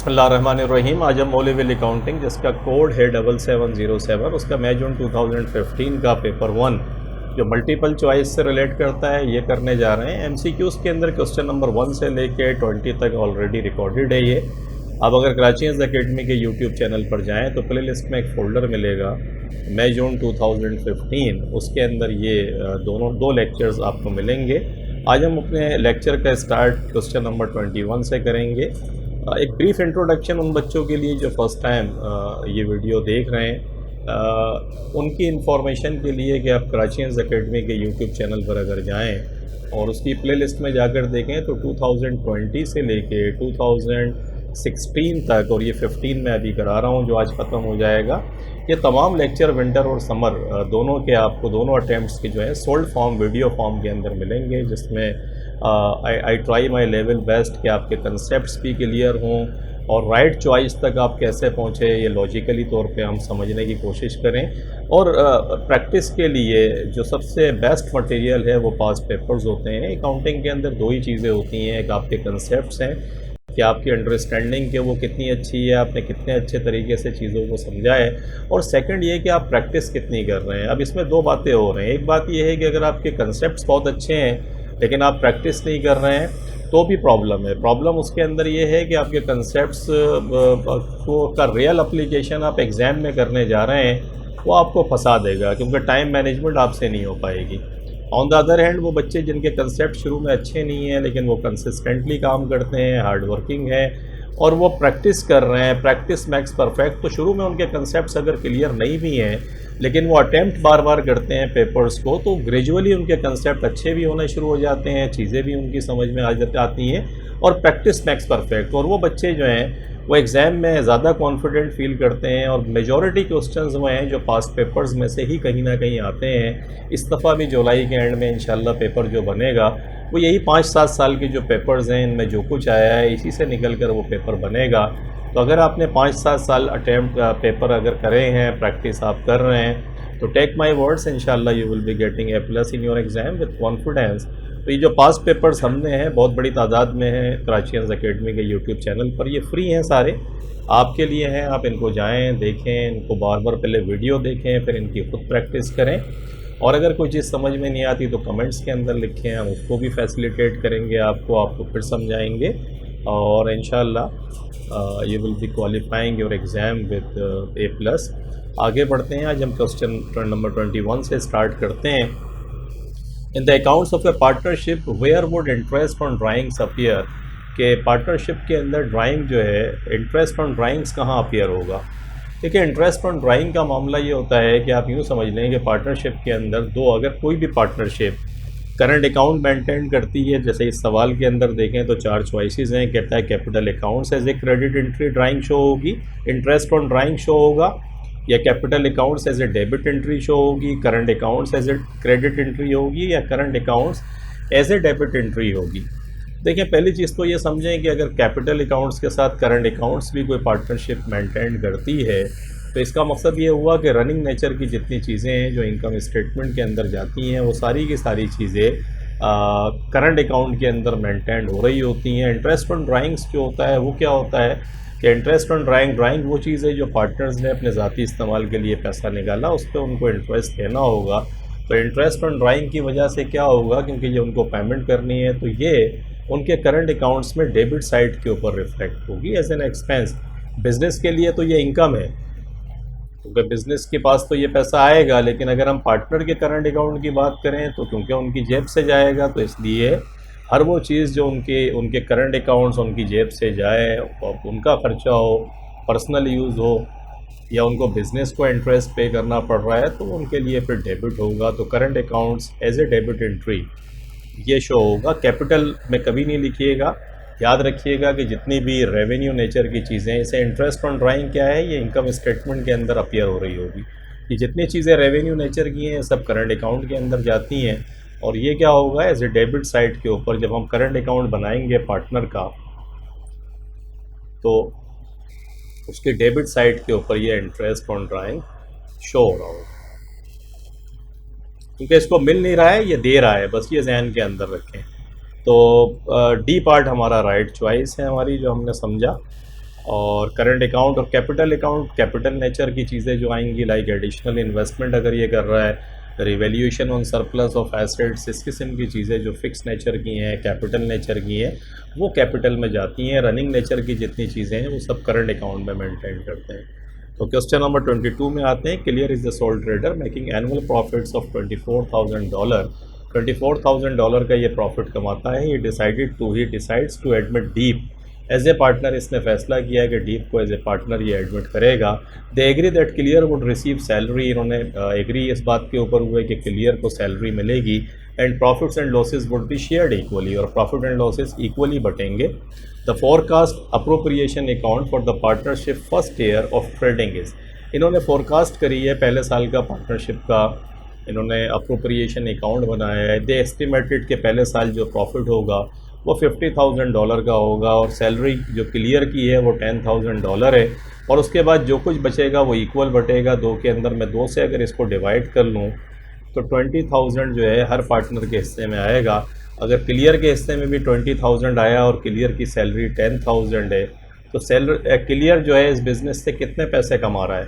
बिस्मिल्लाहिर्रहमानिर्रहीम। आज हम ओ लेवल अकाउंटिंग जिसका कोड है 7707, उसका मई जून 2015 का पेपर 1 जो मल्टीपल चॉइस से रिलेट करता है ये करने जा रहे हैं। एमसीक्यूज़ के अंदर क्वेश्चन नंबर 1 से लेके 20 तक ऑलरेडी रिकॉर्डेड है ये। अब अगर कराचीज़ एकेडमी के यूट्यूब चैनल पर जाएँ तो प्ले लिस्ट में एक फ़ोल्डर मिलेगा मई जून 2015, उसके अंदर ये दो लेक्चर्स आपको मिलेंगे। आज हम अपने लेक्चर का स्टार्ट क्वेश्चन नंबर 21 से करेंगे। एक ब्रीफ इंट्रोडक्शन उन बच्चों के लिए जो फर्स्ट टाइम ये वीडियो देख रहे हैं, उनकी इंफॉर्मेशन के लिए कि आप कराचीज़ एकेडमी के यूट्यूब चैनल पर अगर जाएं और उसकी प्लेलिस्ट में जाकर देखें तो 2020 से लेके 2016 तक, और ये 15 में अभी करा रहा हूँ जो आज ख़त्म हो जाएगा, ये तमाम लेक्चर विंटर और समर दोनों के आपको दोनों अटैम्प्ट्स के जो है सोल्ड फॉर्म वीडियो फॉर्म के अंदर मिलेंगे, जिसमें I try my level best कि आपके कंसेप्ट्स भी क्लियर हों और राइट चॉइस तक आप कैसे पहुँचे ये लॉजिकली तौर पे हम समझने की कोशिश करें। और प्रैक्टिस के लिए जो सबसे बेस्ट मटेरियल है वो पास पेपर्स होते हैं। अकाउंटिंग के अंदर दो ही चीज़ें होती हैं, एक आपके कंसेप्ट्स हैं कि आपकी अंडरस्टैंडिंग के वो कितनी अच्छी है, आपने कितने अच्छे तरीके से चीज़ों को समझा है, और सेकंड ये कि आप प्रैक्टिस कितनी कर रहे हैं। अब इसमें दो बातें हो रही हैं। एक बात ये है कि अगर आपके कंसेप्ट्स बहुत अच्छे हैं लेकिन आप प्रैक्टिस नहीं कर रहे हैं तो भी प्रॉब्लम है। प्रॉब्लम उसके अंदर ये है कि आपके कंसेप्ट्स का रियल एप्लीकेशन आप एग्ज़ाम में करने जा रहे हैं वो आपको फंसा देगा, क्योंकि टाइम मैनेजमेंट आपसे नहीं हो पाएगी। ऑन द अदर हैंड वो बच्चे जिनके कंसेप्ट शुरू में अच्छे नहीं हैं लेकिन वो कंसिस्टेंटली काम करते हैं, हार्ड वर्किंग है और वो प्रैक्टिस कर रहे हैं, प्रैक्टिस मैक्स परफेक्ट, तो शुरू में उनके कंसेप्ट्स अगर क्लियर नहीं भी हैं लेकिन वो अटैम्प्ट बार बार करते हैं पेपर्स को, तो ग्रेजुअली उनके कंसेप्ट अच्छे भी होने शुरू हो जाते हैं, चीज़ें भी उनकी समझ में आती हैं और प्रैक्टिस मैक्स परफेक्ट। और वो बच्चे जो हैं वो एग्ज़ाम में ज़्यादा कॉन्फिडेंट फील करते हैं और मेजॉरिटी क्वेश्चंस वो हैं जो पास पेपर्स में से ही कहीं ना कहीं आते हैं। इस दफ़ा भी जुलाई के एंड में इंशाल्लाह पेपर जो बनेगा वो यही 5-7 साल के जो पेपर्स हैं इनमें जो कुछ आया है इसी से निकल कर वो पेपर बनेगा। तो अगर आपने 5-7 साल अटैम्प्ट पेपर अगर करे हैं, प्रैक्टिस आप कर रहे हैं, तो टेक माई वर्ड्स इंशाल्लाह you will be getting A+ in your exam with confidence. तो ये जो पास पेपर्स हमने हैं बहुत बड़ी तादाद में हैं कराचीज़ एकेडमी के यूट्यूब चैनल पर, ये फ्री हैं, सारे आपके लिए हैं। आप इनको जाएं, देखें, इनको बार बार पहले वीडियो देखें, फिर इनकी खुद प्रैक्टिस करें और अगर कोई चीज़ समझ में नहीं आती तो कमेंट्स के अंदर लिखें, हम उसको भी फैसिलिटेट करेंगे, आपको फिर समझाएंगे और इंशाल्लाह you will be qualifying your exam with A+। आगे बढ़ते हैं। आज हम क्वेश्चन नंबर 21 से स्टार्ट करते हैं। In the accounts of a partnership where would interest on drawings appear, के पार्टनरशिप के अंदर ड्राइंग जो है, इंटरेस्ट ऑन ड्राइंग्स कहाँ अपीयर होगा। देखिए, इंटरेस्ट ऑन ड्राइंग का मामला ये होता है कि आप यूँ समझ लें कि पार्टनरशिप के अंदर अगर कोई भी पार्टनरशिप करंट अकाउंट मेंटेन करती है, जैसे इस सवाल के अंदर देखें तो 4 चॉइसेस हैं। कहता है capital accounts as a credit entry drawing show होगी, इंटरेस्ट ऑन ड्राइंग शो होगा, या capital accounts as a debit entry show होगी, current accounts as a credit entry होगी, या current accounts as a debit entry होगी। देखिए, पहली चीज़ तो ये समझें कि अगर कैपिटल अकाउंट्स के साथ करंट अकाउंट्स भी कोई पार्टनरशिप मेंटेन करती है तो इसका मकसद ये हुआ कि रनिंग नेचर की जितनी चीज़ें हैं जो इनकम स्टेटमेंट के अंदर जाती हैं वो सारी की सारी चीज़ें करंट अकाउंट के अंदर मेंटेन हो रही होती हैं। इंटरेस्ट ऑन ड्राइंग्स जो होता है वो क्या होता है कि इंटरेस्ट ऑन ड्राइंग वो चीज़ है जो पार्टनर्स ने अपने ज़ाती इस्तेमाल के लिए पैसा निकाला, उस पर उनको इंटरेस्ट देना होगा। तो इंटरेस्ट ऑन ड्राइंग की वजह से क्या होगा, क्योंकि ये उनको पेमेंट करनी है तो ये उनके करंट अकाउंट्स में डेबिट साइड के ऊपर रिफ्लेक्ट होगी एज एन एक्सपेंस। बिज़नेस के लिए तो ये इनकम है क्योंकि बिज़नेस के पास तो ये पैसा आएगा, लेकिन अगर हम पार्टनर के करंट अकाउंट की बात करें तो क्योंकि उनकी जेब से जाएगा तो इसलिए हर वो चीज़ जो उनके करंट अकाउंट्स उनकी जेब से जाए, उनका ख़र्चा हो, पर्सनल यूज़ हो या उनको बिज़नेस को इंटरेस्ट पे करना पड़ रहा है तो उनके लिए फिर डेबिट होगा। तो current accounts as a debit entry ये शो होगा। कैपिटल में कभी नहीं लिखिएगा, याद रखिएगा कि जितनी भी रेवेन्यू नेचर की चीज़ें, इसे इंटरेस्ट ऑन ड्राइंग क्या है, ये इनकम स्टेटमेंट के अंदर अपीयर हो रही होगी। ये जितनी चीज़ें रेवेन्यू नेचर की हैं सब करंट अकाउंट के अंदर जाती हैं और ये क्या होगा एज ए डेबिट साइड के ऊपर जब हम करंट अकाउंट बनाएंगे पार्टनर का तो उसके डेबिट साइड के ऊपर ये इंटरेस्ट ऑन ड्राइंग शो हो रहा होगा, क्योंकि इसको मिल नहीं रहा है, ये दे रहा है, बस ये जहन के अंदर रखें। तो डी पार्ट हमारा राइट चॉइस है हमारी जो हमने समझा। और करंट अकाउंट और कैपिटल अकाउंट कैपिटल नेचर की चीज़ें जो आएंगी, लाइक एडिशनल इन्वेस्टमेंट अगर ये कर रहा है, revaluation on surplus of assets, इस किस्म की चीज़ें जो फिक्स नेचर की हैं, कैपिटल नेचर की हैं, वो कैपिटल में जाती हैं। रनिंग नेचर की जितनी चीज़ें हैं वो सब करंट अकाउंट में मेंटेन करते हैं। तो क्वेश्चन नंबर 22 में आते हैं। Claire is the sole trader making annual profits of $24,000। $24,000 का ये प्रॉफिट कमाता है। He decides to admit Deep as a partner. इसने फैसला किया है कि डीप को एज ए पार्टनर ये एडमिट करेगा। They agree that Claire would receive salary. इन्होंने एग्री इस बात के ऊपर हुए कि क्लियर को सैलरी मिलेगी। And profits and losses would be shared equally, और प्रॉफिट एंड लॉसेस इक्वली बटेंगे। The forecast appropriation account for the partnership first year of trading is. इन्होंने फोरकास्ट करी है पहले साल का पार्टनरशिप का, इन्होंने अप्रोप्रिएशन अकाउंट बनाया है। दे एस्टिमेटेड के पहले साल जो प्रॉफिट होगा वो $50,000 का होगा, और सैलरी जो क्लियर की है वो $10,000 है। और उसके बाद जो कुछ बचेगा वो इक्वल बटेगा। दो के अंदर मैं 2 से अगर इसको डिवाइड कर लूँ तो 20,000 जो है हर पार्टनर के हिस्से में आएगा। अगर क्लियर के हिस्से में भी 20,000 आया और क्लियर की सैलरी 10,000 है, तो क्लियर जो है इस बिज़नेस से कितने पैसे कमा रहा है?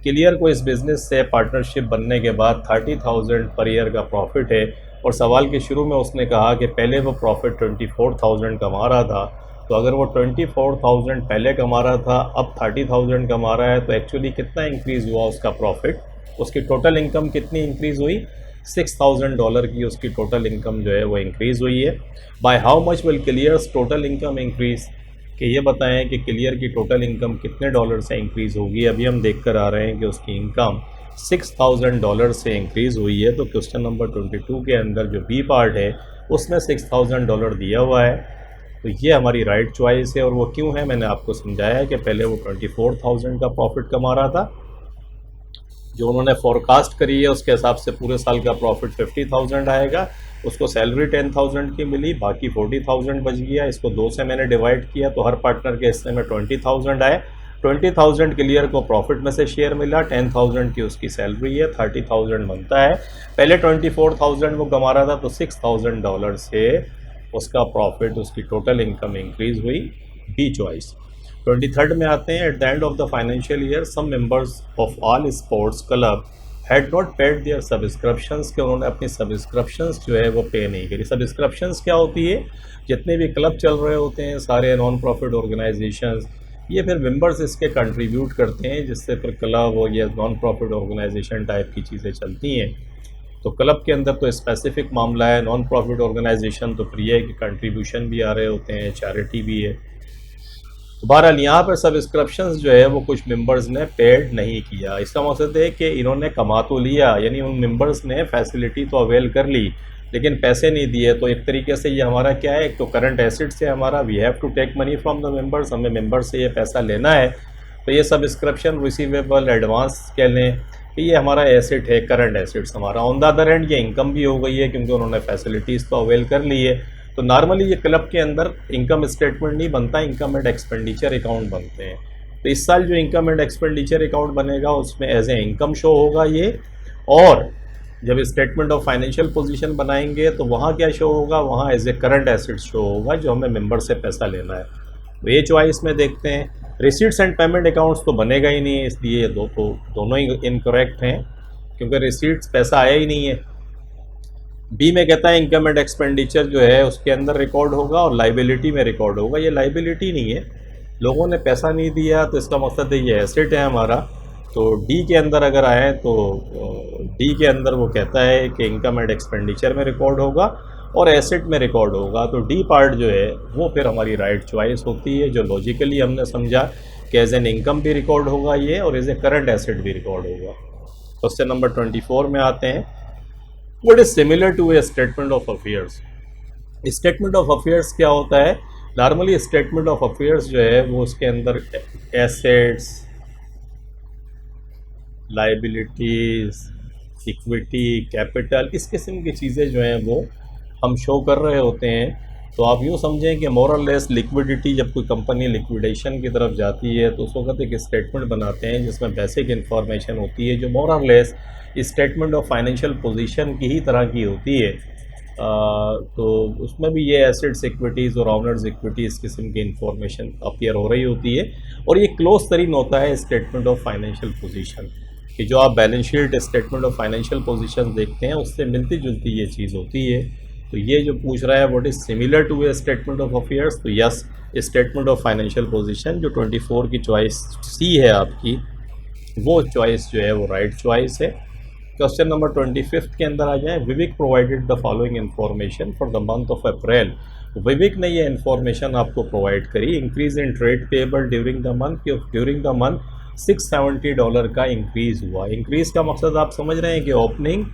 क्लियर को इस बिज़नेस से पार्टनरशिप बनने के बाद 30,000 पर ईयर का प्रॉफिट है। और सवाल के शुरू में उसने कहा कि पहले वो प्रॉफिट 24,000 कमा रहा था, तो अगर वो 24,000 पहले कमा रहा था, अब 30,000 कमा रहा है, तो एक्चुअली कितना इंक्रीज़ हुआ उसका प्रॉफिट? उसकी टोटल इनकम कितनी इंक्रीज़ हुई? $6,000 की उसकी टोटल इनकम जो है वो इंक्रीज़ हुई है। By how much will clears total income increase? कि ये बताएं कि क्लियर की टोटल इनकम कितने डॉलर से इंक्रीज़ होगी। अभी हम देख कर आ रहे हैं कि उसकी इनकम $6,000 से इंक्रीज़ हुई है। तो क्वेश्चन नंबर 22 के अंदर जो बी पार्ट है उसमें $6,000 दिया हुआ है, तो ये हमारी राइट चॉइस है। और वो क्यों है मैंने आपको समझाया है कि पहले वो 24,000 का प्रॉफिट कमा रहा था, जो उन्होंने फोरकास्ट करी है उसके हिसाब से पूरे साल का प्रॉफिट 50,000 आएगा। उसको सैलरी 10,000 की मिली, बाकी 40,000 बच गया। इसको 2 से मैंने डिवाइड किया तो हर पार्टनर के हिस्से में 20,000 आए। 20,000 क्लियर को प्रॉफिट में से शेयर मिला, 10,000 की उसकी सैलरी है, 30,000 बनता है। पहले 24,000 वो कमा रहा था, तो $6,000 से उसका प्रॉफिट, उसकी टोटल इनकम इंक्रीज़ हुई। B choice. 23rd में आते हैं। At the end of the financial year some members of all sports club had not paid their subscriptions, के उन्होंने अपनी सब्सक्रिप्शंस जो है वो पे नहीं करी। सब्सक्रिप्शंस क्या होती है? जितने भी क्लब चल रहे होते हैं सारे नॉन प्रॉफिट ऑर्गेनाइजेशंस, ये फिर मेंबर्स इसके कंट्रीब्यूट करते हैं, जिससे फिर क्लब हो या नॉन प्रॉफिट ऑर्गेनाइजेशन टाइप की चीज़ें चलती हैं। तो क्लब के अंदर तो स्पेसिफिक मामला है, नॉन प्रॉफिट ऑर्गेनाइजेशन तो फिर ये है कि कंट्रीब्यूशन भी आ रहे होते हैं, चैरिटी भी है। तो बहरहाल यहाँ पर सब्सक्रिप्शंस जो है वो कुछ मेंबर्स ने पेड नहीं किया। इसका मकसद है कि इन्होंने कमा तो लिया, यानी उन मेंबर्स ने फैसिलिटी तो अवेल कर ली लेकिन पैसे नहीं दिए। तो एक तरीके से ये हमारा क्या है, एक तो करंट एसेट से हमारा we have to take money from the members, हमें मेंबर्स से ये पैसा लेना है। तो ये सब्सक्रिप्शन रिसीवेबल एडवांस कह लें, ये हमारा एसेट है, करंट एसेट्स हमारा। ऑन द अदर एंड ये इनकम भी हो गई है क्योंकि उन्होंने फैसिलिटीज़ तो अवेल कर ली है। तो नॉर्मली ये क्लब के अंदर इनकम स्टेटमेंट नहीं बनता, इनकम एंड एक्सपेंडिचर अकाउंट बनते हैं। तो इस साल जो इनकम एंड एक्सपेंडिचर अकाउंट बनेगा उसमें एज ए इनकम शो होगा ये, और जब स्टेटमेंट ऑफ फाइनेंशियल पोजीशन बनाएंगे तो वहाँ क्या शो होगा, वहाँ as a current asset show होगा जो हमें मेंबर से पैसा लेना है। तो ये चॉइस में देखते हैं। रिसीट्स एंड पेमेंट अकाउंट्स तो बनेगा ही नहीं, इसलिए ये दोनों ही इनकरेक्ट हैं क्योंकि रिसीट्स पैसा आया ही नहीं है। बी में कहता है इनकम एंड एक्सपेंडिचर जो है उसके अंदर रिकॉर्ड होगा और लाइबिलिटी में रिकॉर्ड होगा। ये लाइबिलिटी नहीं है, लोगों ने पैसा नहीं दिया तो इसका मकसद है ये एसेट है हमारा। तो डी के अंदर अगर आए तो डी के अंदर वो कहता है कि इनकम एंड एक्सपेंडिचर में रिकॉर्ड होगा और एसेट में रिकॉर्ड होगा। तो डी पार्ट जो है वो फिर हमारी राइट चॉइस होती है, जो लॉजिकली हमने समझा कि एज एन इनकम भी रिकॉर्ड होगा ये और एज ए करंट एसेट भी रिकॉर्ड होगा। क्वेश्चन नंबर 24 में आते हैं। What is similar to a statement of affairs? Statement of affairs क्या होता है? नॉर्मली स्टेटमेंट ऑफ अफेयर्स जो है वो उसके अंदर एसेट्स, लाइबिलिटीज़, इक्विटी, कैपिटल, इस किस्म की चीज़ें जो हैं वो हम शो कर रहे होते हैं। तो आप यूँ समझें कि मोर और लेस लिक्विडिटी, जब कोई कंपनी लिक्विडेशन की तरफ जाती है तो उस वक्त एक स्टेटमेंट बनाते हैं जिसमें बेसिक इन्फॉर्मेशन होती है जो मोर और less statement of financial position की ही तरह की होती है। तो उसमें भी ये एसेट्स इक्विटीज़ और ऑनर्स इक्विटीज़ किस्म की इंफॉर्मेशन अपीयर हो रही होती है। और ये क्लोज तरीन होता है स्टेटमेंट ऑफ फाइनेंशियल पोजीशन, कि जो आप balance sheet statement of financial position देखते हैं उससे मिलती जुलती ये चीज़ होती है। तो ये जो पूछ रहा है what is similar to a statement of affairs, तो yes, statement of financial position जो 24 की चॉइस सी है आपकी, वो चॉइस जो है वो राइट चॉइस है। क्वेश्चन नंबर 25 के अंदर आ जाए। Vivek provided the following information for the month of April. Vivek ने ये इन्फॉर्मेशन आपको प्रोवाइड करी, increase in trade payable during the month $670 का इंक्रीज़ हुआ। इंक्रीज़ का मकसद आप समझ रहे हैं कि ओपनिंग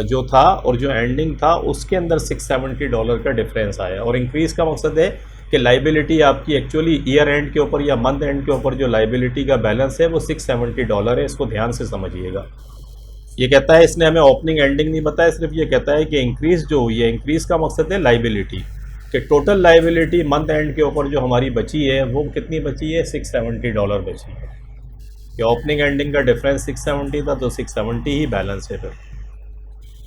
जो था और जो एंडिंग था उसके अंदर $670 का डिफरेंस आया। और इंक्रीज़ का मकसद है कि लाइबिलिटी आपकी एक्चुअली ईयर एंड के ऊपर या मंथ एंड के ऊपर जो लाइबिलिटी का बैलेंस है वो $670 है। इसको ध्यान से समझिएगा। ये कहता है, इसने हमें ओपनिंग एंडिंग नहीं बताया, सिर्फ ये कहता है कि इंक्रीज़ जो हुई है, इंक्रीज़ का मकसद है लाइबिलिटी, कि टोटल लाइबिलिटी मंथ एंड के ऊपर जो हमारी बची है वो कितनी बची है, $670 बची है। कि ओपनिंग एंडिंग का डिफरेंस 670 था तो 670 ही बैलेंस है। फिर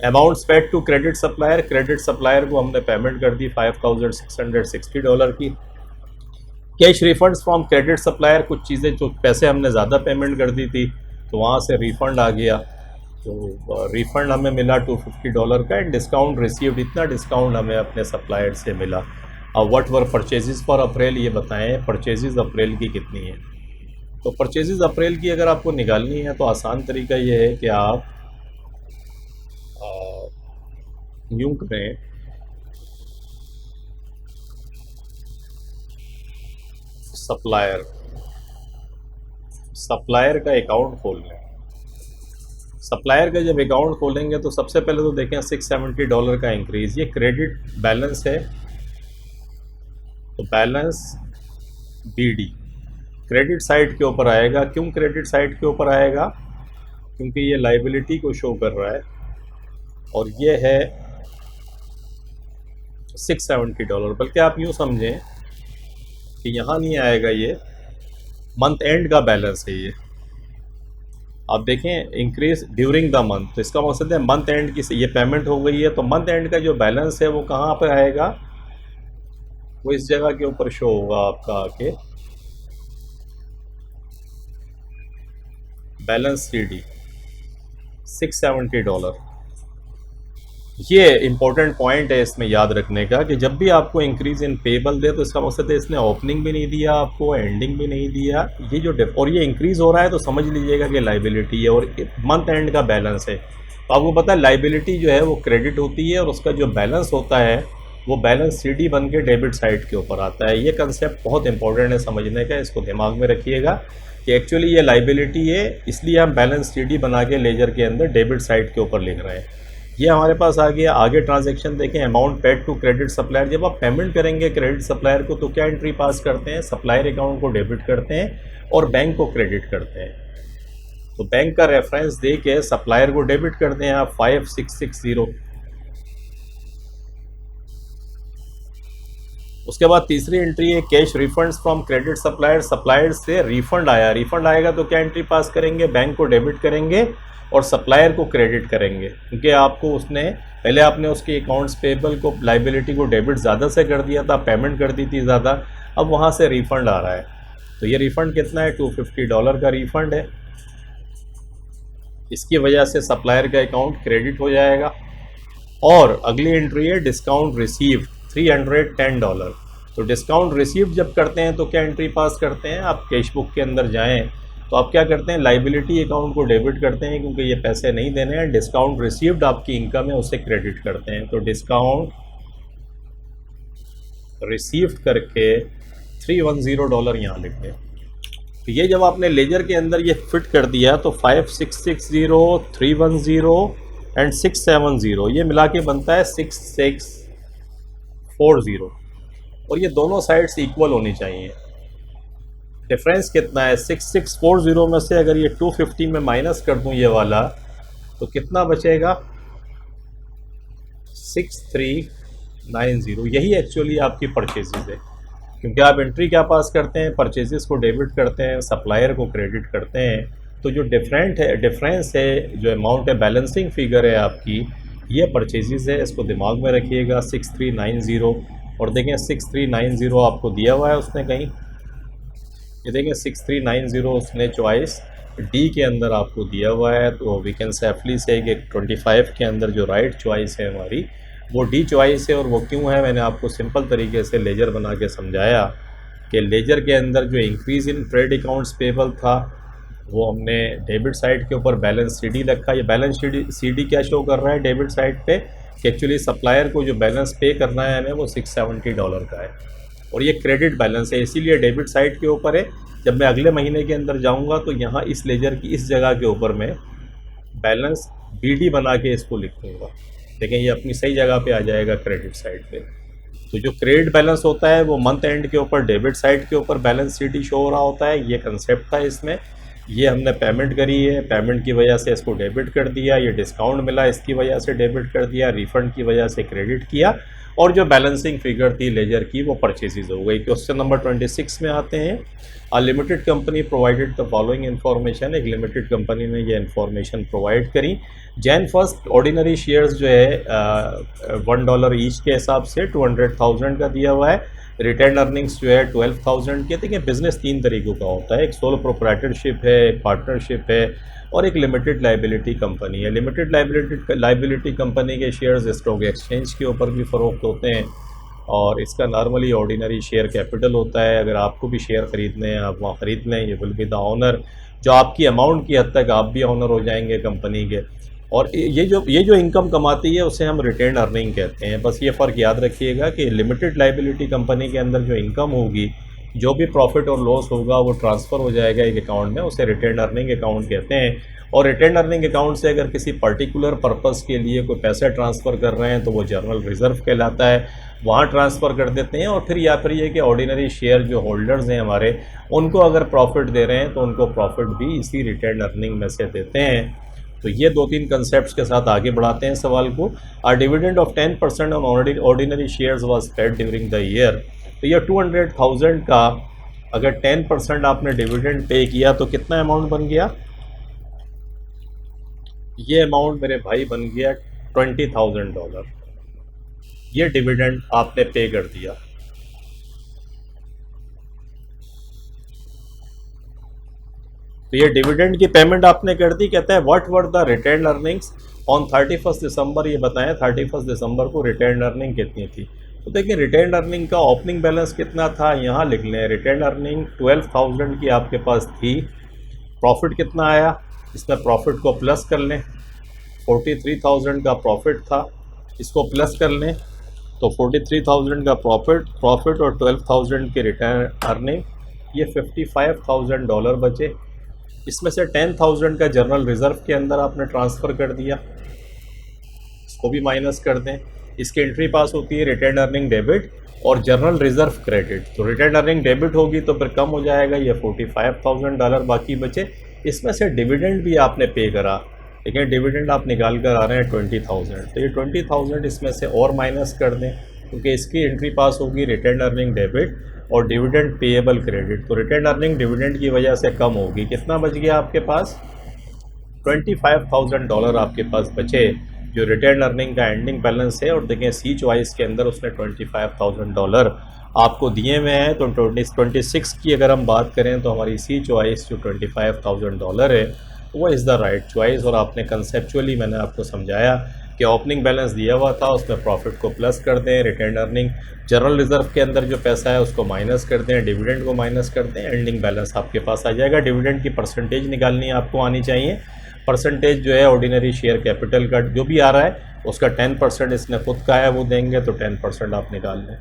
amounts paid to credit supplier, credit supplier को हमने पेमेंट कर दी $5,660 की। Cash refunds from credit supplier, कुछ चीज़ें जो पैसे हमने ज़्यादा पेमेंट कर दी थी तो वहाँ से रिफ़ंड आ गया, तो रिफ़ंड हमें मिला $250 का। एंड डिस्काउंट रिसीव्ड, इतना डिस्काउंट हमें अपने सप्लायर से मिला। अब व्हाट वर परचेजेस फॉर अप्रैल, ये बताएं परचेजेस अप्रैल की कितनी है। तो परचेजेस अप्रैल की अगर आपको निकालनी है तो आसान तरीका ये है कि आप यूँ करें, सप्लायर का अकाउंट खोल लें। सप्लायर का जब अकाउंट खोलेंगे तो सबसे पहले तो देखें $670 का इंक्रीज़, ये क्रेडिट बैलेंस है, तो बैलेंस BD क्रेडिट साइड के ऊपर आएगा। क्यों क्रेडिट साइड के ऊपर आएगा, क्योंकि ये लाइबिलिटी को शो कर रहा है और ये है $670। बल्कि आप यूँ समझें कि यहाँ नहीं आएगा, ये मंथ एंड का बैलेंस है। ये आप देखें इंक्रीज ड्यूरिंग द मंथ, तो इसका मकसद है मंथ एंड की ये पेमेंट हो गई है, तो मंथ एंड का जो बैलेंस है वो कहाँ पर आएगा, वो इस जगह के ऊपर शो होगा आपका आके, बैलेंस CD $670। ये इंपॉर्टेंट पॉइंट है इसमें याद रखने का कि जब भी आपको इंक्रीज इन पेबल दे तो इसका मकसद है इसने ओपनिंग भी नहीं दिया आपको, एंडिंग भी नहीं दिया। ये जो और ये इंक्रीज हो रहा है तो समझ लीजिएगा कि लाइबिलिटी है और मंथ एंड का बैलेंस है। तो आपको पता है लाइबिलिटी जो है वो क्रेडिट होती है और उसका जो बैलेंस होता है वो बैलेंस CD बन के डेबिट साइड के ऊपर आता है। ये कंसेप्ट बहुत इंपॉर्टेंट है समझने का, इसको दिमाग में रखिएगा कि एक्चुअली ये लाइबिलिटी है, इसलिए हम बैलेंस CD बना के लेजर के अंदर डेबिट साइड के ऊपर लिख रहे हैं। ये हमारे पास आ गया। आगे ट्रांजैक्शन देखें, amount paid to credit supplier. जब आप पेमेंट करेंगे क्रेडिट सप्लायर को तो क्या एंट्री पास करते हैं, सप्लायर अकाउंट को डेबिट करते हैं और बैंक को क्रेडिट करते हैं। तो बैंक का रेफरेंस दे के सप्लायर को डेबिट करते हैं आप 5660। उसके बाद तीसरी एंट्री है cash refunds from credit supplier. Supplier से रिफंड आया, रिफंड आएगा तो क्या एंट्री पास करेंगे, बैंक को डेबिट करेंगे और सप्लायर को क्रेडिट करेंगे, क्योंकि आपको उसने पहले आपने उसके अकाउंट्स पेबल को लाइबिलिटी को डेबिट ज़्यादा से कर दिया था, पेमेंट कर दी थी ज़्यादा, अब वहाँ से रिफ़ंड आ रहा है। तो ये रिफ़ंड कितना है, $250 का रिफ़ंड है। इसकी वजह से सप्लायर का अकाउंट क्रेडिट हो जाएगा। और अगली एंट्री है डिस्काउंट रिसीव $310। तो डिस्काउंट रिसीव जब करते हैं तो क्या एंट्री पास करते हैं, आप कैश बुक के अंदर जाएँ तो आप क्या करते हैं, लाइबिलिटी अकाउंट को डेबिट करते हैं क्योंकि ये पैसे नहीं देने हैं। डिस्काउंट रिसीव्ड आपकी इनकम है उसे क्रेडिट करते हैं। तो डिस्काउंट रिसीव्ड करके $310 यहाँ लिख दें। तो ये जब आपने लेजर के अंदर ये फिट कर दिया तो 5660, 310 एंड 670 ये मिला के बनता है 6640। और ये दोनों साइड्स इक्वल होनी चाहिए। डिफरेंस कितना है, 6640 में से अगर ये 250 में माइनस कर दूं ये वाला तो कितना बचेगा, 6390। यही एक्चुअली आपकी परचेजेज है, क्योंकि आप एंट्री क्या पास करते हैं, परचेजेस को डेबिट करते हैं, सप्लायर को क्रेडिट करते हैं। तो जो डिफरेंस है, जो अमाउंट है, बैलेंसिंग फिगर है आपकी, ये परचेजेज है, इसको दिमाग में रखिएगा 6390। और देखें 6390 आपको दिया हुआ है उसने कहीं, ये देखें 6390 उसने चॉइस डी के अंदर आपको दिया हुआ है। तो वी कैन सेफली से कि 25 के अंदर जो राइट चॉइस है हमारी वो डी चॉइस है। और वो क्यों है, मैंने आपको सिंपल तरीके से लेजर बना के समझाया कि लेजर के अंदर जो increase in trade accounts payable था वो हमने डेबिट साइड के ऊपर बैलेंस सीडी रखा। ये बैलेंस सीडी क्या शो कर रहा है डेबिट साइड पे कि एक्चुअली सप्लायर को जो बैलेंस पे करना है हमें वो $670 का है और ये क्रेडिट बैलेंस है, इसीलिए डेबिट साइड के ऊपर है। जब मैं अगले महीने के अंदर जाऊंगा तो यहाँ इस लेजर की इस जगह के ऊपर मैं बैलेंस बीडी बना के इसको लिख दूँगा। देखें ये अपनी सही जगह पे आ जाएगा क्रेडिट साइड पे। तो जो क्रेडिट बैलेंस होता है वो मंथ एंड के ऊपर डेबिट साइड के ऊपर बैलेंस सीडी शो हो रहा होता है। ये कंसेप्ट था इसमें। ये हमने पेमेंट करी है, पेमेंट की वजह से इसको डेबिट कर दिया, ये डिस्काउंट मिला इसकी वजह से डेबिट कर दिया, रिफंड की वजह से क्रेडिट किया, और जो बैलेंसिंग फिगर थी लेजर की वो परचेजेज हो गई। क्वेश्चन नंबर 26 में आते हैं। A limited company provided the following information. एक लिमिटेड कंपनी ने ये इन्फॉर्मेशन प्रोवाइड करी। जैन फर्स्ट ऑर्डिनरी शेयर्स जो है $1 ईच के हिसाब से 200,000 का दिया हुआ है। रिटेन अर्निंग्स जो है 12,000 के। देखिए बिजनेस 3 तरीक़ों का होता है, एक सोलो प्रोप्राइटरशिप है, एक पार्टनरशिप है और एक लिमिटेड लाइबिलिटी कंपनी है। लिमिटेड लाइबिलिटी कंपनी के शेयर्स स्टॉक एक्सचेंज के ऊपर भी फ़रोख्त होते हैं और इसका नॉर्मली ऑर्डिनरी शेयर कैपिटल होता है। अगर आपको भी शेयर ख़रीदने हैं आप वहाँ ख़रीद लें, ये विल बी द ऑनर, जो आपकी अमाउंट की हद तक आप भी ऑनर हो जाएंगे कंपनी के। और ये जो इनकम कमाती है उसे हम रिटेन अर्निंग कहते हैं। बस ये फ़र्क याद रखिएगा कि लिमिटेड लाइबिलिटी कंपनी के अंदर जो इनकम होगी, जो भी प्रॉफिट और लॉस होगा वो ट्रांसफ़र हो जाएगा एक अकाउंट में, उसे रिटेन अर्निंग अकाउंट कहते हैं। और रिटेन अर्निंग अकाउंट से अगर किसी पर्टिकुलर पर्पस के लिए कोई पैसा ट्रांसफ़र कर रहे हैं तो वो जनरल रिज़र्व कहलाता है, वहाँ ट्रांसफ़र कर देते हैं। और फिर या फिर ये कि ऑर्डिनरी शेयर जो होल्डर्स हैं हमारे, उनको अगर प्रॉफिट दे रहे हैं तो उनको प्रॉफिट भी इसी रिटेन अर्निंग में से देते हैं। तो ये 2-3 कंसेप्ट्स के साथ आगे बढ़ाते हैं सवाल को। A dividend of 10% on ordinary shares was paid during the year. तो ये 200,000 का अगर 10% आपने डिविडेंड पे किया तो कितना अमाउंट बन गया? ये अमाउंट मेरे भाई बन गया $20,000। ये डिविडेंड आपने पे कर दिया। तो ये डिविडेंड की पेमेंट आपने कर दी। कहता है what were the retained earnings on 31 दिसंबर। ये बताएं 31 दिसंबर को रिटेन अर्निंग कितनी थी। तो देखिए रिटेन अर्निंग का ओपनिंग बैलेंस कितना था, यहाँ लिख लें। रिटेन अर्निंग 12,000 की आपके पास थी। प्रॉफिट कितना आया, इसमें प्रॉफिट को प्लस कर लें। 43,000 का प्रॉफिट था, इसको प्लस कर लें तो 43,000 का प्रॉफिट और 12,000 की रिटेन अर्निंग, ये $55,000 बचे। इसमें से 10,000 का जनरल रिज़र्व के अंदर आपने ट्रांसफ़र कर दिया, इसको भी माइनस कर दें। इसकी एंट्री पास होती है रिटेन अर्निंग डेबिट और जनरल रिज़र्व क्रेडिट। तो रिटेन अर्निंग डेबिट होगी तो फिर कम हो जाएगा, ये $45,000 बाकी बचे। इसमें से डिविडेंड भी आपने पे करा, लेकिन डिविडेंड आप निकाल कर आ रहे हैं 20,000। तो ये 20,000 इसमें से और माइनस कर दें क्योंकि इसकी एंट्री पास होगी रिटेन अर्निंग डेबिट और डिविडेंड पेएबल क्रेडिट। तो रिटेन अर्निंग डिविडेंड की वजह से कम होगी। कितना बच गया आपके पास? $25,000 आपके पास बचे, जो रिटेन अर्निंग का एंडिंग बैलेंस है। और देखें सी चॉइस के अंदर उसने $25,000 आपको दिए हुए हैं। तो 26 की अगर हम बात करें तो हमारी सी चॉइस जो $25,000 है वो इज़ द राइट चॉइस। और आपने कंसेप्चुअली मैंने आपको समझाया कि ओपनिंग बैलेंस दिया हुआ था, उसमें प्रॉफिट को प्लस कर दें, रिटेन अर्निंग जनरल रिज़र्व के अंदर जो पैसा है उसको माइनस कर दें, डिविडेंड को माइनस कर दें, एंडिंग बैलेंस आपके पास आ जाएगा। डिविडेंड की परसेंटेज निकालनी आपको आनी चाहिए। परसेंटेज जो है ऑर्डिनरी शेयर कैपिटल का जो भी आ रहा है उसका 10% इसने खुद का है वो देंगे, तो 10% आप निकाल लें।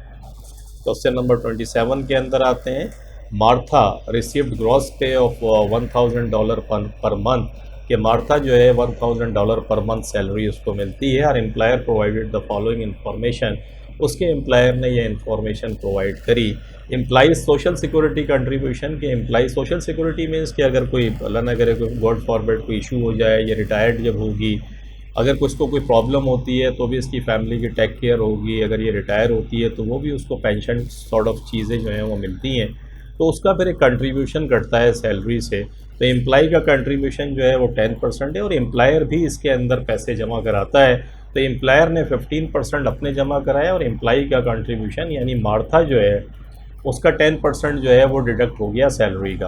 क्वेश्चन नंबर 27 के अंदर आते हैं। मार्था रिसीव्ड ग्रॉस पे ऑफ $1,000 पर मंथ, कि मार्था जो है $1,000 पर मंथ सैलरी उसको मिलती है। और employer provided the following information, उसके एम्प्लॉयर ने ये इन्फॉर्मेशन प्रोवाइड करी। एम्प्लॉइज सोशल सिक्योरिटी कंट्रीब्यूशन के एम्प्लॉय सोशल सिक्योरिटी मीन्स कि अगर कोई अल्लाह ना करे कोई गॉड फॉरवर्ड कोई इशू हो जाए या रिटायर्ड जब होगी, अगर कुछ को कोई प्रॉब्लम होती है तो भी इसकी फैमिली की टेक केयर होगी। अगर ये रिटायर होती है तो वो भी उसको पेंशन सॉर्ट ऑफ चीज़ें जो हैं वो मिलती हैं, तो उसका फिर एक कंट्रीब्यूशन कटता है सैलरी से। तो एम्प्लॉय का कंट्रीब्यूशन जो है वो 10% है और एम्प्लॉयर भी इसके अंदर पैसे जमा कराता है। तो एम्प्लॉयर ने 15% अपने जमा कराया और एम्प्लॉई का कंट्रीब्यूशन यानी मार्था जो है उसका 10% जो है वो डिडक्ट हो गया सैलरी का।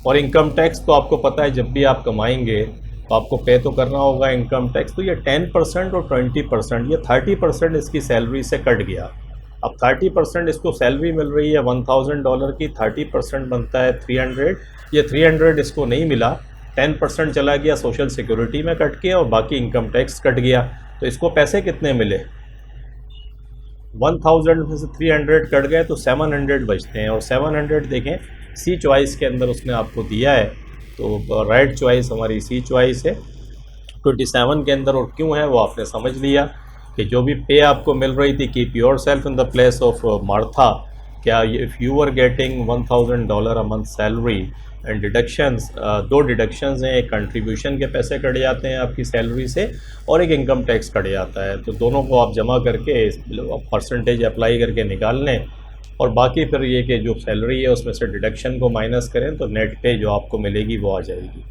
और इनकम टैक्स तो आपको पता है जब भी आप कमाएंगे तो आपको पे तो करना होगा इनकम टैक्स, तो ये 10% और 20% ये 30% इसकी सैलरी से कट गया। अब 30% इसको सैलरी मिल रही है $1000 की, 30% बनता है 300, ये 300 इसको नहीं मिला, 10% चला गया सोशल सिक्योरिटी में कट के और बाकी इनकम टैक्स कट गया। तो इसको पैसे कितने मिले, 1000 में से 300 कट गए तो 700 बचते हैं। और 700 देखें सी चॉइस के अंदर उसने आपको दिया है, तो राइट चॉइस हमारी सी चॉइस है 27 के अंदर। और क्यों है वो आपने समझ लिया कि जो भी पे आपको मिल रही थी, keep yourself in the place of Martha, क्या if you are getting $1000 a month salary and deductions, दो डिडक्शंस हैं, एक कंट्रीब्यूशन के पैसे कट जाते हैं आपकी सैलरी से और एक इनकम टैक्स कट जाता है, तो दोनों को आप जमा करके परसेंटेज अप्लाई करके निकाल लें और बाकी फिर ये कि जो सैलरी है उसमें से डिडक्शन को माइनस करें तो नेट पे जो आपको मिलेगी वो आ जाएगी।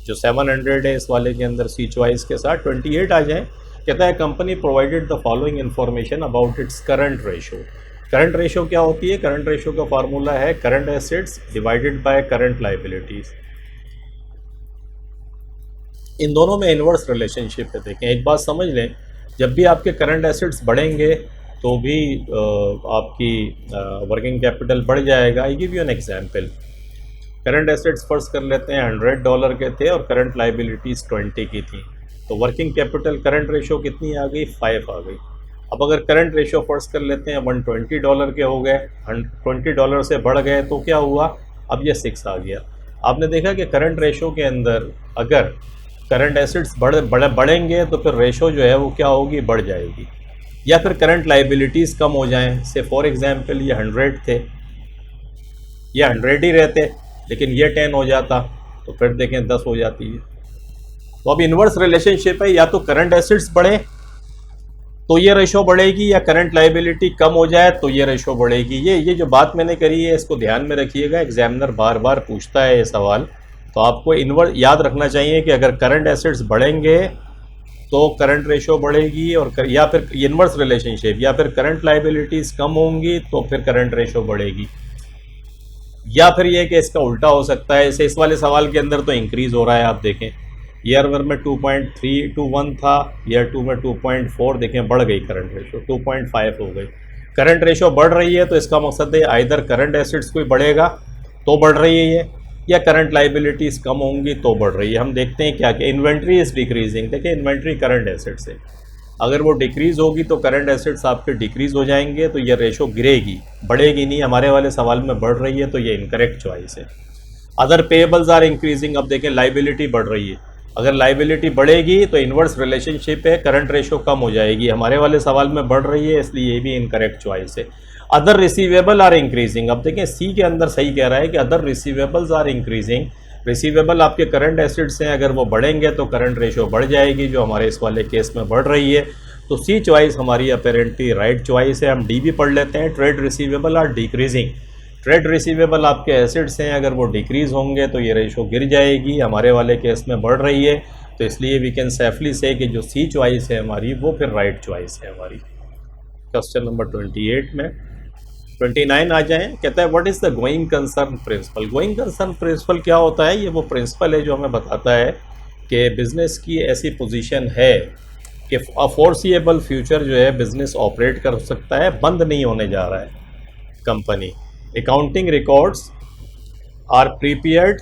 जो 700 है इस वाले के अंदर सी चॉइस के साथ 28 आ जाए। कहता है company provided the following information about its current ratio. Current ratio क्या होती है, करंट रेशो का फार्मूला है current assets divided by current liabilities. इन दोनों में इन्वर्स रिलेशनशिप है। देखें एक बात समझ लें, जब भी आपके करंट एसेट्स बढ़ेंगे तो भी आपकी वर्किंग कैपिटल बढ़ जाएगा। I give you an example, current assets फर्ज कर लेते हैं $100 के थे और करंट लाइबिलिटीज़ 20 की थी, तो वर्किंग कैपिटल करंट रेशो कितनी आ गई, 5 आ गई। अब अगर करंट रेशो फर्ज कर लेते हैं $120 के हो गए, $20 से बढ़ गए तो क्या हुआ, अब ये 6 आ गया। आपने देखा कि करंट रेशो के अंदर अगर करंट एसेट्स बढ़ेंगे तो फिर रेशो जो है वो क्या होगी, बढ़ जाएगी। या फिर करंट लाइबिलिटीज़ कम हो जाएं, से फॉर एग्जांपल ये 100 थे, ये 100 ही रहते लेकिन ये 10 हो जाता तो फिर देखें 10 हो जाती है। तो अब इन्वर्स रिलेशनशिप है, या तो करंट एसेट्स बढ़े तो ये रेशो बढ़ेगी या करंट लाइबिलिटी कम हो जाए तो ये रेशो बढ़ेगी। ये जो बात मैंने करी है इसको ध्यान में रखिएगा, एग्जामिनर बार बार पूछता है ये सवाल, तो आपको इन्वर्स याद रखना चाहिए कि अगर करंट एसेट्स बढ़ेंगे तो करंट रेशो बढ़ेगी और या फिर इन्वर्स रिलेशनशिप, या फिर करंट लाइबिलिटीज़ कम होंगी तो फिर करंट रेशो बढ़ेगी, या फिर ये कि इसका उल्टा हो सकता है। इस वाले सवाल के अंदर तो इंक्रीज़ हो रहा है, आप देखें ईयर वन में 2.321 था, ईयर 2 में 2.4, देखें बढ़ गई करंट रेशो 2.5 हो गई। करंट रेशो बढ़ रही है तो इसका मकसद है आइदर करंट एसेट्स कोई बढ़ेगा तो बढ़ रही है ये, या करंट लाइबिलिटीज़ कम होंगी तो बढ़ रही है। हम देखते हैं क्या कि इन्वेंट्री इज़ डिक्रीजिंग, देखिए इन्वेंट्री करंट एसेट्स है, अगर वो डिक्रीज़ होगी तो करंट एसेट्स आपके डिक्रीज़ हो जाएंगे तो ये रेशो गिरेगी, बढ़ेगी नहीं। हमारे वाले सवाल में बढ़ रही है तो ये इनकरेक्ट चॉइस है। अदर पेएबल्स आर इंक्रीजिंग, अब देखें लाइबिलिटी बढ़ रही है, अगर लाइबिलिटी बढ़ेगी तो इन्वर्स रिलेशनशिप है, करंट रेशो कम हो जाएगी। हमारे वाले सवाल में बढ़ रही है इसलिए ये भी इनकरेक्ट चॉइस है। अदर रिसीवेबल आर इंक्रीजिंग, अब देखें सी के अंदर सही कह रहा है कि other receivables are increasing, receivable आपके करंट एसेट्स हैं, अगर वो बढ़ेंगे तो करंट रेशो बढ़ जाएगी, जो हमारे इस वाले केस में बढ़ रही है। तो सी चॉइस हमारी अपेरेंटली राइट चॉइस है। हम डी भी पढ़ लेते हैं, trade receivable are decreasing, trade receivable आपके एसेट्स हैं, अगर वो डिक्रीज़ होंगे तो ये रेशो गिर जाएगी, हमारे वाले केस में बढ़ रही है, तो इसलिए वी कैन सेफली से कि जो सी चॉइस है हमारी वो फिर राइट चॉइस है हमारी। क्वेश्चन नंबर 28 में 29 आ जाएं, कहता है what is the going concern principle. Going concern principle क्या होता है, ये वो प्रिंसिपल है जो हमें बताता है कि बिज़नेस की ऐसी पोजीशन है कि अफोर्सिएबल फ्यूचर जो है बिज़नेस ऑपरेट कर सकता है, बंद नहीं होने जा रहा है company. Accounting records are prepared,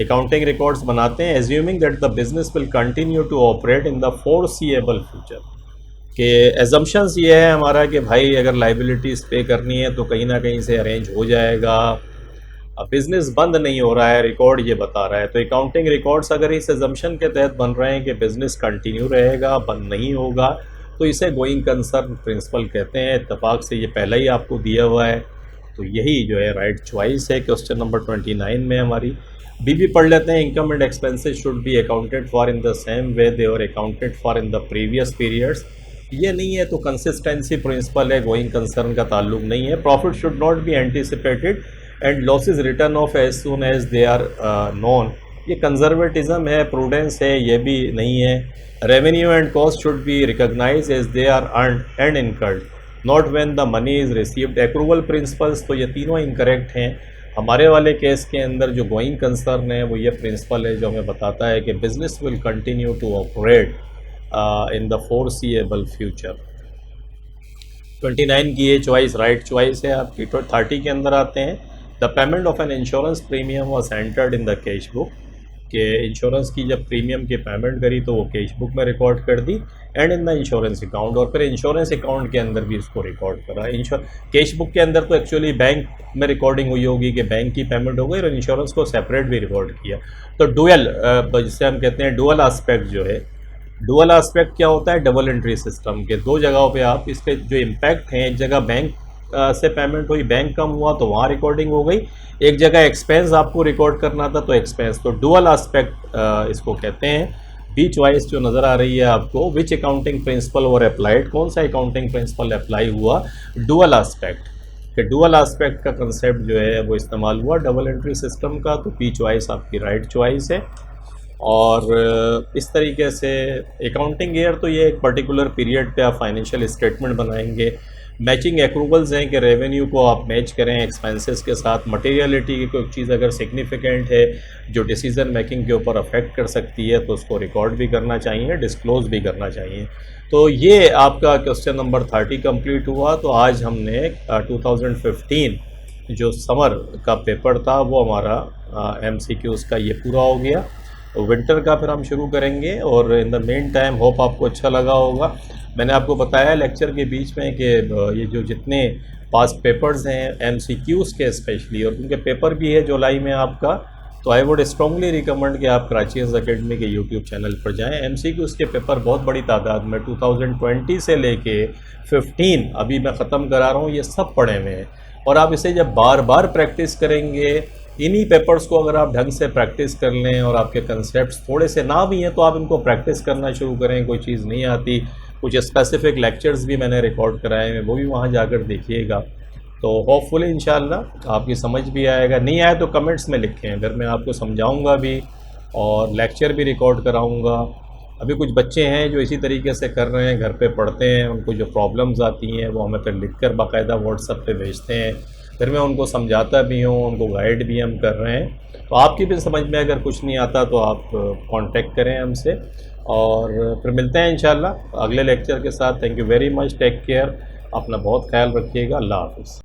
accounting records बनाते हैं assuming that the business will continue to operate in the foreseeable future, कि एजम्पशंस ये है हमारा कि भाई अगर लाइबिलिटीज़ पे करनी है तो कहीं ना कहीं से अरेंज हो जाएगा, अब बिज़नेस बंद नहीं हो रहा है, रिकॉर्ड ये बता रहा है। तो अकाउंटिंग रिकॉर्ड्स अगर इस एजम्पशन के तहत बन रहे हैं कि बिज़नेस कंटिन्यू रहेगा, बंद नहीं होगा, तो इसे गोइंग कंसर्न प्रिंसिपल कहते हैं। इत्तेफाक से ये पहला ही आपको दिया हुआ है, तो यही जो है राइट चॉइस है। क्वेश्चन नंबर 29 में हमारी बी भी पढ़ लेते हैं, income and expenses should be accounted for in the same way they were accounted for in the previous periods. ये नहीं है तो कंसिस्टेंसी प्रिंसिपल है, गोइंग कंसर्न का ताल्लुक नहीं है। Profit should not be anticipated and losses return of as soon as they are known ये कंजर्वेटिज्म है, प्रूडेंस है, ये भी नहीं है। Revenue and cost should be recognise as they are earned and incurred, not when the money is received. Accrual principles, तो ये तीनों इनकरेक्ट हैं। हमारे वाले केस के अंदर जो गोइंग कंसर्न है वो ये प्रिंसिपल है जो हमें बताता है कि business will continue to operate in the foreseeable future. 29 की ये चॉइस राइट चॉइस है आपकी। 30 के अंदर आते हैं, the payment of an insurance premium was entered in the cash book, कि इंश्योरेंस की जब प्रीमियम की पेमेंट करी तो वो कैश बुक में रिकॉर्ड कर दी, and in the insurance account, और फिर इंश्योरेंस अकाउंट के अंदर भी इसको रिकॉर्ड करा। कैश बुक के अंदर तो एक्चुअली बैंक में रिकॉर्डिंग हुई होगी कि बैंक की पेमेंट हो गई, और इंश्योरेंस को सेपरेट भी रिकॉर्ड किया। तो डुअल, जिसे हम कहते हैं डुअल एस्पेक्ट जो है, डुअल एस्पेक्ट क्या होता है, डबल एंट्री सिस्टम के दो जगहों पे आप इसके जो इम्पैक्ट हैं, एक जगह बैंक से पेमेंट हुई, बैंक कम हुआ तो वहाँ रिकॉर्डिंग हो गई, एक जगह एक्सपेंस आपको रिकॉर्ड करना था तो एक्सपेंस, तो डुअल एस्पेक्ट इसको कहते हैं। बी चॉइस जो नज़र आ रही है आपको, विच अकाउंटिंग प्रिंसिपल वर अप्लाइड, कौन सा अकाउंटिंग प्रिंसिपल अप्लाई हुआ, डुअल एस्पेक्ट, कि डुअल एस्पेक्ट का कंसेप्ट जो है वो इस्तेमाल हुआ डबल एंट्री सिस्टम का, तो बी चॉइस आपकी राइट चॉइस है। और इस तरीके से अकाउंटिंग ईयर, तो ये एक पर्टिकुलर पीरियड पे आप फाइनेंशियल स्टेटमेंट बनाएंगे। मैचिंग एक्रूवल्स हैं कि रेवेन्यू को आप मैच करें एक्सपेंसेस के साथ। मटेरियलिटी की कोई चीज़ अगर सिग्निफिकेंट है जो डिसीजन मेकिंग के ऊपर अफेक्ट कर सकती है तो उसको रिकॉर्ड भी करना चाहिए, डिस्क्लोज भी करना चाहिए। तो ये आपका क्वेश्चन नंबर 30 कंप्लीट हुआ। तो आज हमने 2015 जो समर का पेपर था वो हमारा MCQs का ये पूरा हो गया। विंटर का फिर हम शुरू करेंगे, और in the main time hope आपको अच्छा लगा होगा। मैंने आपको बताया लेक्चर के बीच में कि ये जो जितने पास पेपर्स हैं MCQs के स्पेशली, और उनके पेपर भी है जुलाई में आपका, तो आई वुड स्ट्रांगली रिकमेंड कि आप कराचीज अकेडमी के यूट्यूब चैनल पर जाएं। MCQs के पेपर बहुत बड़ी तादाद में 2020 से लेके 15 अभी मैं ख़त्म करा रहा हूँ, ये सब पढ़े हुए हैं। और आप इसे जब बार बार प्रैक्टिस करेंगे, इन्हीं पेपर्स को अगर आप ढंग से प्रैक्टिस कर लें और आपके कंसेप्ट्स थोड़े से ना भी हैं तो आप इनको प्रैक्टिस करना शुरू करें। कोई चीज़ नहीं आती, कुछ स्पेसिफिक लेक्चर्स भी मैंने रिकॉर्ड कराए हैं, वो भी वहाँ जाकर देखिएगा। तो होपफुली इंशाल्लाह आपकी समझ भी आएगा। नहीं आए तो कमेंट्स में लिखें, अगर मैं आपको समझाऊँगा भी और लेक्चर भी रिकॉर्ड कराऊँगा। अभी कुछ बच्चे हैं जो इसी तरीके से कर रहे हैं, घर पे पढ़ते हैं, उनको जो प्रॉब्लम्स आती हैं वो हमें फिर लिखकर बाकायदा व्हाट्सएप पे भेजते हैं, फिर मैं उनको समझाता भी हूँ, उनको गाइड भी हम कर रहे हैं। तो आपकी भी समझ में अगर कुछ नहीं आता तो आप कांटेक्ट करें हमसे, और फिर मिलते हैं इंशाल्लाह अगले लेक्चर के साथ। Thank you very much, take care, अपना बहुत ख्याल रखिएगा, अल्लाह हाफ़िज़।